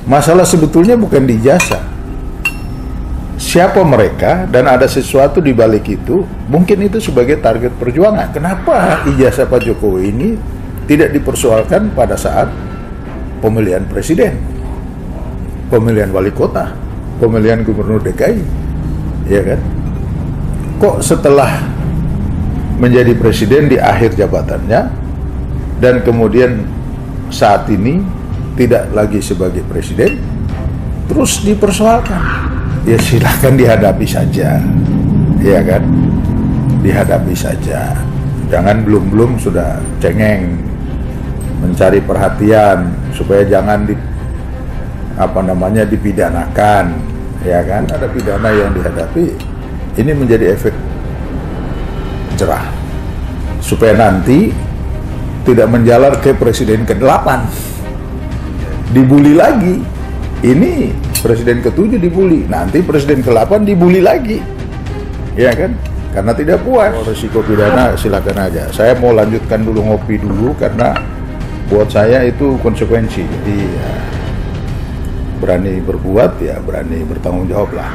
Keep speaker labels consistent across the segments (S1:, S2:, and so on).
S1: Masalah sebetulnya bukan di ijazah. Siapa mereka dan ada sesuatu di balik itu, mungkin itu sebagai target perjuangan. Kenapa ijazah Pak Jokowi ini tidak dipersoalkan pada saat pemilihan presiden, pemilihan wali kota, pemilihan gubernur DKI, ya kan? Kok setelah menjadi presiden di akhir jabatannya dan kemudian saat ini tidak lagi sebagai presiden terus dipersoalkan? Ya silahkan dihadapi saja, ya kan? Dihadapi saja. Jangan belum sudah cengeng mencari perhatian supaya jangan dipidanakan, ya kan? Ada pidana yang dihadapi, ini menjadi efek jerah supaya nanti tidak menjalar ke presiden ke-8 dibully lagi. Ini presiden ke-7 dibully, nanti presiden ke-8 dibully lagi, ya kan? Karena tidak puas. Risiko pidana silakan aja. Saya mau lanjutkan dulu, ngopi dulu, karena buat saya itu konsekuensi. Jadi ya, berani berbuat ya berani bertanggung jawab lah.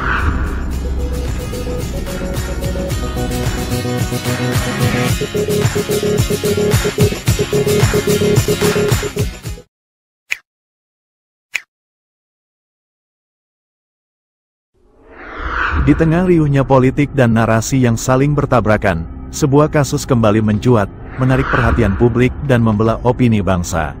S2: Di tengah riuhnya politik dan narasi yang saling bertabrakan, sebuah kasus kembali mencuat, menarik perhatian publik dan membelah opini bangsa.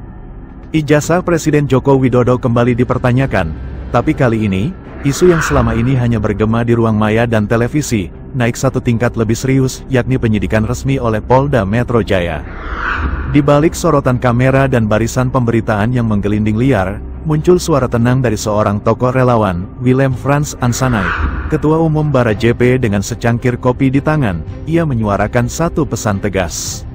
S2: Ijazah Presiden Joko Widodo kembali dipertanyakan, tapi kali ini, isu yang selama ini hanya bergema di ruang maya dan televisi, naik satu tingkat lebih serius, yakni penyidikan resmi oleh Polda Metro Jaya. Di balik sorotan kamera dan barisan pemberitaan yang menggelinding liar, muncul suara tenang dari seorang tokoh relawan, Willem Frans Ansanait, Ketua Umum Bara JP. Dengan secangkir kopi di tangan, ia menyuarakan satu pesan tegas.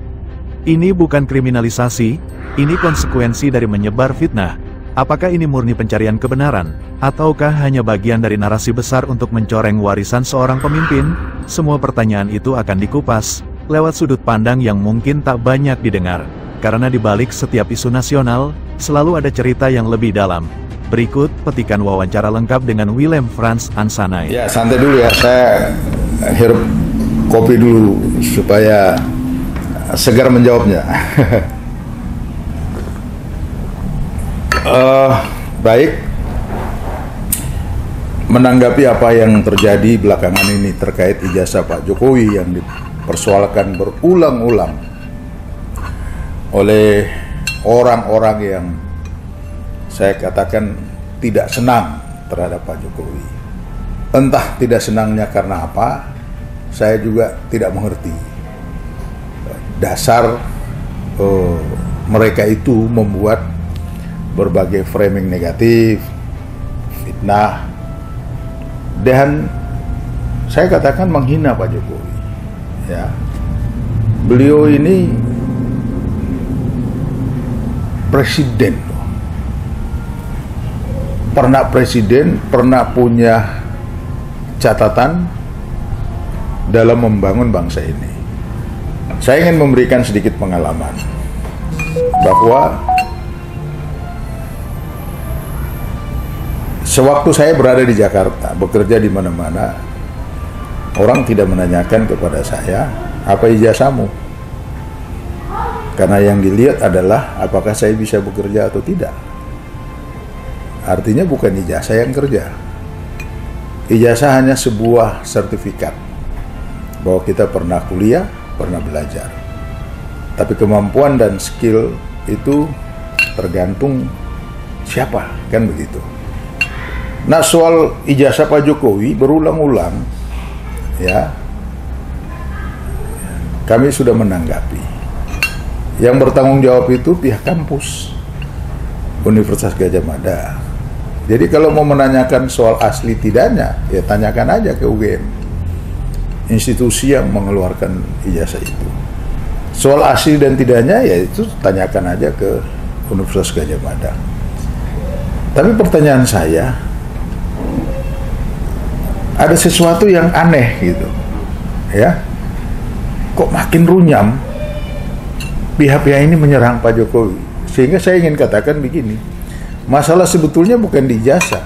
S2: Ini bukan kriminalisasi, ini konsekuensi dari menyebar fitnah. Apakah ini murni pencarian kebenaran, ataukah hanya bagian dari narasi besar untuk mencoreng warisan seorang pemimpin? Semua pertanyaan itu akan dikupas lewat sudut pandang yang mungkin tak banyak didengar. Karena di balik setiap isu nasional, selalu ada cerita yang lebih dalam. Berikut petikan wawancara lengkap dengan Willem Frans Ansanait.
S1: Ya, santai dulu ya, saya hirup kopi dulu supaya segar menjawabnya. Baik, menanggapi apa yang terjadi belakangan ini terkait ijazah Pak Jokowi yang dipersoalkan berulang-ulang oleh orang-orang yang saya katakan tidak senang terhadap Pak Jokowi. Entah tidak senangnya karena apa, saya juga tidak mengerti. Dasar mereka itu membuat berbagai framing negatif, fitnah, dan saya katakan menghina Pak Jokowi. Ya, beliau ini presiden, pernah presiden, pernah punya catatan dalam membangun bangsa ini. Saya ingin memberikan sedikit pengalaman bahwa sewaktu saya berada di Jakarta, bekerja di mana-mana, orang tidak menanyakan kepada saya, apa ijazahmu? Karena yang dilihat adalah apakah saya bisa bekerja atau tidak. Artinya bukan ijazah yang kerja. Ijazah hanya sebuah sertifikat bahwa kita pernah kuliah, pernah belajar. Tapi kemampuan dan skill itu tergantung siapa, kan begitu. Nah, soal ijazah Pak Jokowi berulang-ulang, ya, kami sudah menanggapi. Yang bertanggung jawab itu pihak kampus Universitas Gadjah Mada. Jadi kalau mau menanyakan soal asli tidaknya, ya tanyakan aja ke UGM, institusi yang mengeluarkan ijazah itu. Soal asli dan tidaknya, ya itu tanyakan aja ke Universitas Gadjah Mada. Tapi pertanyaan saya, ada sesuatu yang aneh gitu, ya. Kok makin runyam pihak-pihak ini menyerang Pak Jokowi? Sehingga saya ingin katakan begini, Masalah sebetulnya bukan di ijazah.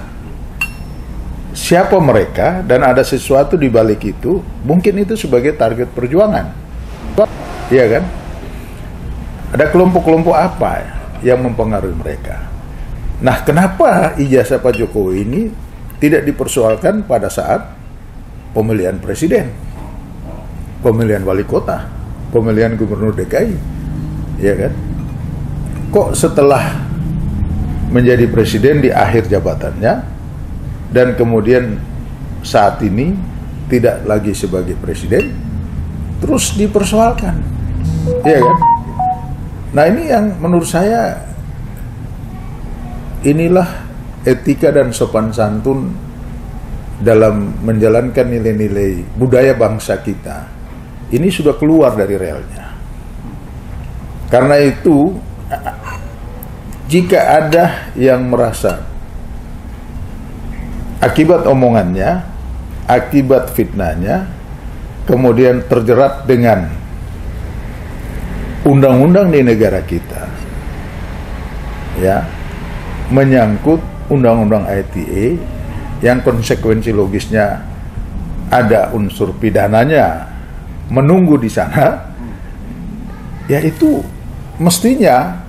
S1: Siapa mereka dan ada sesuatu di balik itu, mungkin itu sebagai target perjuangan. Iya kan? Ada kelompok-kelompok apa yang mempengaruhi mereka? Nah, kenapa ijazah Pak Jokowi ini tidak dipersoalkan pada saat pemilihan presiden, pemilihan wali kota, pemilihan gubernur DKI? Iya kan? Kok setelah menjadi presiden di akhir jabatannya dan kemudian saat ini tidak lagi sebagai presiden terus dipersoalkan, ya kan? Nah, ini yang menurut saya inilah etika dan sopan santun dalam menjalankan nilai-nilai budaya bangsa kita. Ini sudah keluar dari relnya. Karena itu, jika ada yang merasa akibat omongannya, akibat fitnahnya, kemudian terjerat dengan undang-undang di negara kita, ya, menyangkut undang-undang ITE yang konsekuensi logisnya ada unsur pidananya menunggu di sana, ya itu mestinya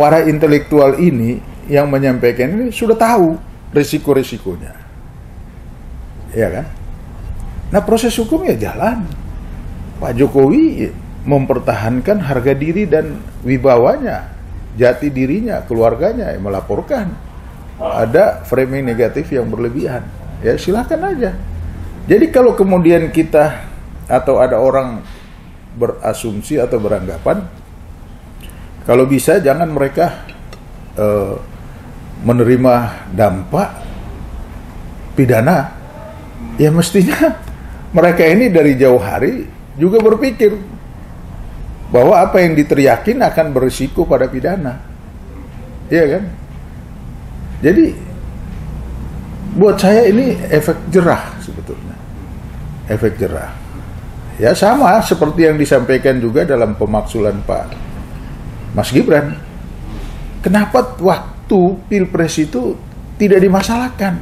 S1: para intelektual ini yang menyampaikan ini sudah tahu risiko-risikonya, ya kan? Nah, proses hukum ya jalan. Pak Jokowi mempertahankan harga diri dan wibawanya, jati dirinya, keluarganya yang melaporkan ada framing negatif yang berlebihan. Ya silakan aja. Jadi kalau kemudian kita atau ada orang berasumsi atau beranggapan kalau bisa jangan mereka menerima dampak pidana, ya mestinya mereka ini dari jauh hari juga berpikir bahwa apa yang diteriakin akan berisiko pada pidana, iya kan? Jadi buat saya ini efek jerah sebetulnya, efek jerah. Ya sama seperti yang disampaikan juga dalam pemaksulan Pak Mas Gibran. Kenapa waktu Pilpres itu tidak dimasalahkan?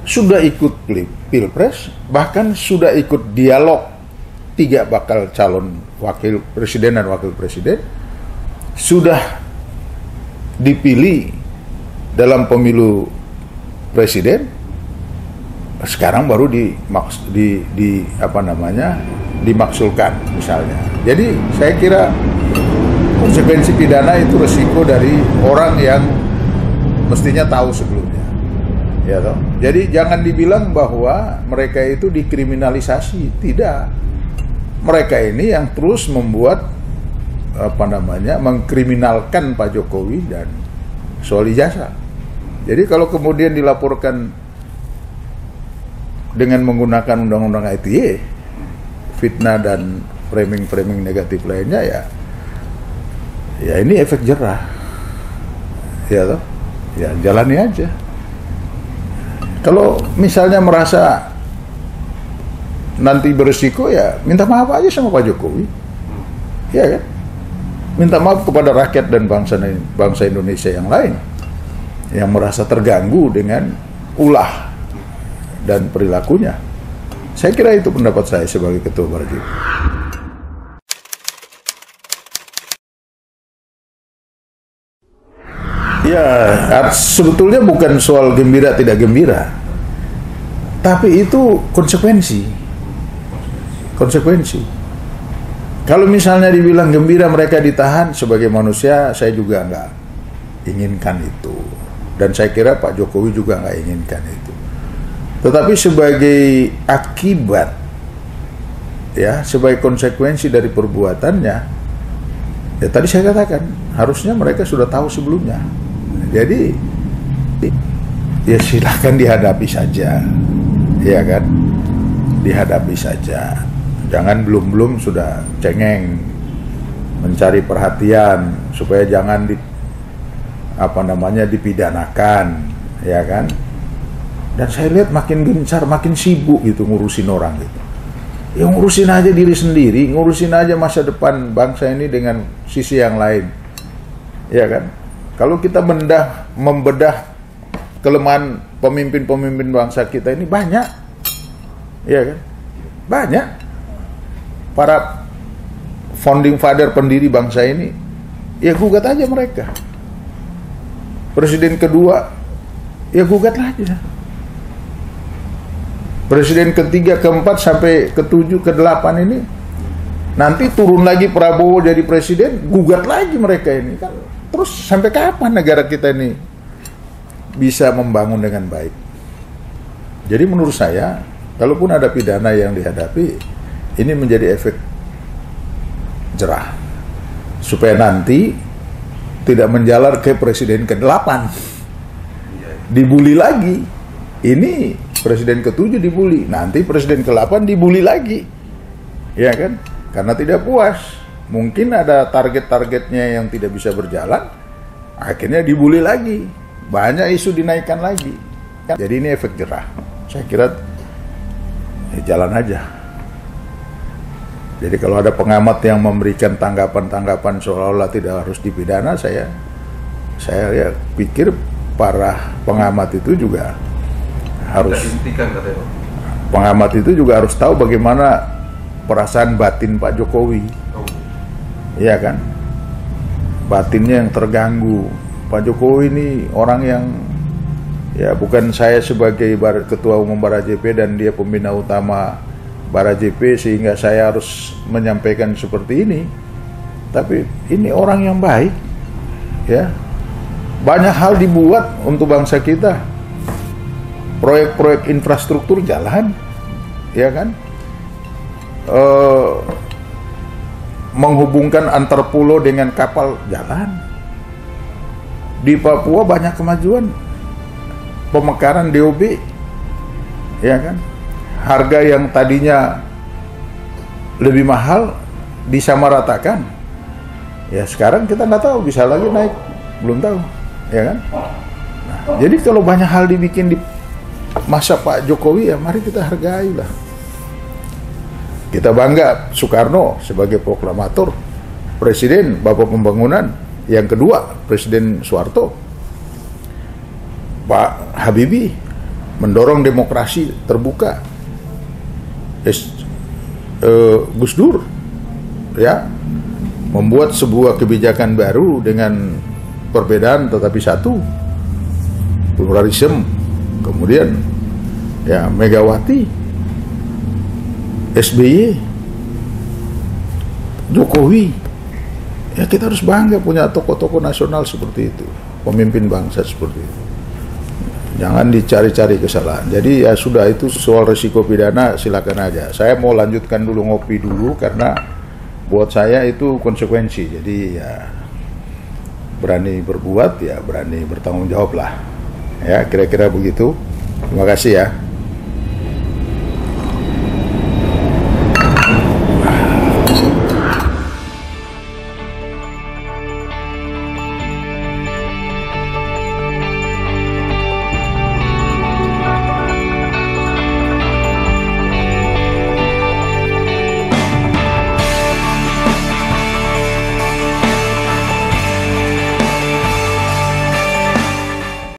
S1: Sudah ikut Pilpres, bahkan sudah ikut dialog 3 bakal calon wakil presiden dan wakil presiden, sudah dipilih dalam pemilu presiden, sekarang baru dimaksulkan misalnya. Jadi saya kira konsekuensi pidana itu resiko dari orang yang mestinya tahu sebelumnya, ya toh. Jadi jangan dibilang bahwa mereka itu dikriminalisasi, tidak. Mereka ini yang terus membuat mengkriminalkan Pak Jokowi dan soal ijazah. Jadi kalau kemudian dilaporkan dengan menggunakan undang-undang ITE, fitnah dan framing-framing negatif lainnya, ya ini efek jerah, ya toh, ya jalani aja. Kalau misalnya merasa nanti berisiko, ya minta maaf aja sama Pak Jokowi, ya kan? Minta maaf kepada rakyat dan bangsa Indonesia yang lain yang merasa terganggu dengan ulah dan perilakunya. Saya kira itu pendapat saya sebagai Ketua Barjib. Ya, sebetulnya bukan soal gembira tidak gembira, tapi itu konsekuensi. Kalau misalnya dibilang gembira mereka ditahan, sebagai manusia saya juga nggak inginkan itu, dan saya kira Pak Jokowi juga nggak inginkan itu. Tetapi sebagai akibat, ya, sebagai konsekuensi dari perbuatannya, ya tadi saya katakan harusnya mereka sudah tahu sebelumnya. Jadi ya silahkan dihadapi saja, ya kan, dihadapi saja. Jangan belum sudah cengeng mencari perhatian supaya jangan dipidanakan, ya kan. Dan saya lihat makin gencar, makin sibuk gitu ngurusin orang gitu. Ya ngurusin aja diri sendiri, ngurusin aja masa depan bangsa ini dengan sisi yang lain, ya kan. Kalau kita membedah kelemahan pemimpin-pemimpin bangsa kita ini banyak, ya kan? Banyak. Para founding father, pendiri bangsa ini, ya gugat aja mereka. Presiden kedua, ya gugat aja. Presiden ketiga, keempat, sampai ketujuh, kedelapan ini, nanti turun lagi Prabowo jadi presiden, gugat lagi mereka ini kan. Terus sampai kapan negara kita ini bisa membangun dengan baik? Jadi menurut saya, kalaupun ada pidana yang dihadapi, ini menjadi efek jerah supaya nanti tidak menjalar ke presiden ke-8, dibully lagi. Ini presiden ke-7 dibully, nanti presiden ke-8 dibully lagi, ya kan? Karena tidak puas, mungkin ada target-targetnya yang tidak bisa berjalan, akhirnya dibully lagi, banyak isu dinaikkan lagi. Jadi ini efek jerah. Saya kira jalan aja. Jadi kalau ada pengamat yang memberikan tanggapan-tanggapan seolah-olah tidak harus dipidana, saya ya pikir para pengamat itu juga harus, pengamat itu juga harus tahu bagaimana perasaan batin Pak Jokowi. Iya kan? Batinnya yang terganggu. Pak Jokowi ini orang yang, ya bukan saya sebagai ketua umum Barajp dan dia pembina utama Barajp sehingga saya harus menyampaikan seperti ini. Tapi ini orang yang baik, ya. Banyak hal dibuat untuk bangsa kita. Proyek-proyek infrastruktur jalan, ya kan? Menghubungkan antar pulau dengan kapal jalan. Di Papua banyak kemajuan. Pemekaran DOB, ya kan? Harga yang tadinya lebih mahal disamaratakan. Ya sekarang kita nggak tahu, bisa lagi naik, belum tahu, ya kan? Nah, jadi kalau banyak hal dibikin di masa Pak Jokowi, ya mari kita hargai lah. Kita bangga Soekarno sebagai proklamator, presiden, bapak pembangunan. Yang kedua, Presiden Soeharto. Pak Habibie mendorong demokrasi terbuka. Gus Dur, ya, membuat sebuah kebijakan baru dengan perbedaan tetapi satu, pluralisme. Kemudian ya Megawati, SBY, Jokowi. Ya kita harus bangga punya tokoh-tokoh nasional seperti itu, pemimpin bangsa seperti itu. Jangan dicari-cari kesalahan. Jadi ya sudah, itu soal risiko pidana silakan aja. Saya mau lanjutkan dulu, ngopi dulu, karena buat saya itu konsekuensi. Jadi ya berani berbuat, ya berani bertanggung jawab lah. Ya kira-kira begitu. Terima kasih ya.